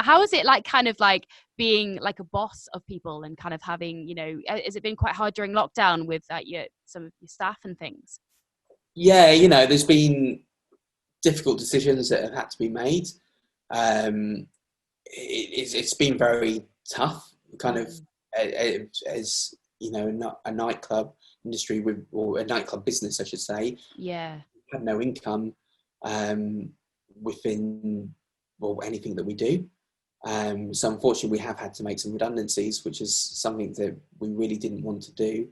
How is it like, kind of like being like a boss of people and kind of having, has it been quite hard during lockdown with some of your staff and things? Yeah, there's been difficult decisions that have had to be made. Um, it's been very tough, kind of, as a nightclub industry or a nightclub business, I should say, Yeah. had no income um, within anything that we do. So unfortunately, we have had to make some redundancies, which is something that we really didn't want to do,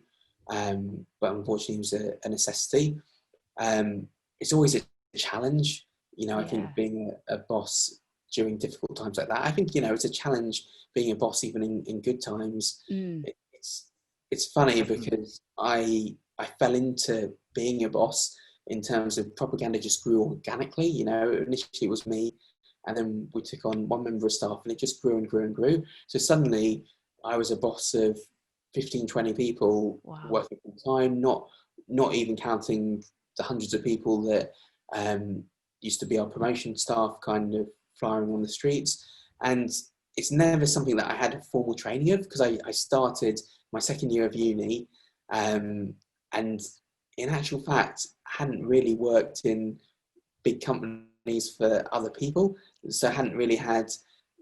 but unfortunately, it was a necessity. It's always a challenge, I Yeah. think being a boss during difficult times like that. I think, it's a challenge being a boss even in good times. Mm. It's funny because I fell into being a boss in terms of propaganda just grew organically. Initially it was me, and then we took on one member of staff, and it just grew and grew and grew. So suddenly I was a boss of 15, 20 people Wow. working full time, not even counting the hundreds of people that used to be our promotion staff, kind of flying on the streets. And it's never something that I had formal training of, because I started my second year of uni, and in actual fact hadn't really worked in big companies for other people, so I hadn't really had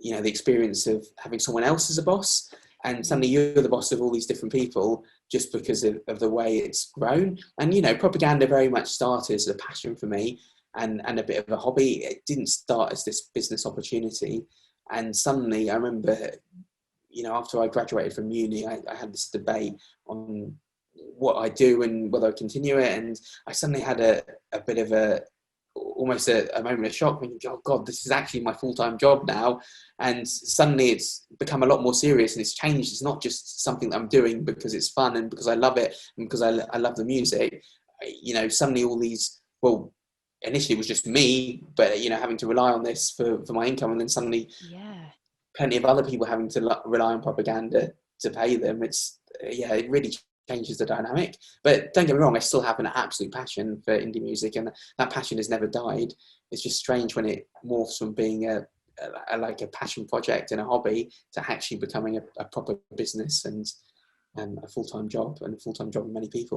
the experience of having someone else as a boss, and suddenly you're the boss of all these different people just because of the way it's grown. And propaganda very much started as a passion for me, and a bit of a hobby. It didn't start as this business opportunity. And suddenly I remember, after I graduated from uni, I had this debate on what I do and whether I continue it. And I suddenly had a bit of almost a moment of shock, thinking, oh God, this is actually my full-time job now. And suddenly it's become a lot more serious, and it's changed. It's not just something that I'm doing because it's fun and because I love it and because I love the music. Suddenly all these, well, initially it was just me, but having to rely on this for my income, and then suddenly Yeah. plenty of other people having to rely on propaganda to pay them. It really changes the dynamic. But don't get me wrong, I still have an absolute passion for indie music, and that passion has never died. It's just strange when it morphs from being a passion project and a hobby to actually becoming a proper business and a full-time job, and a full-time job of many people.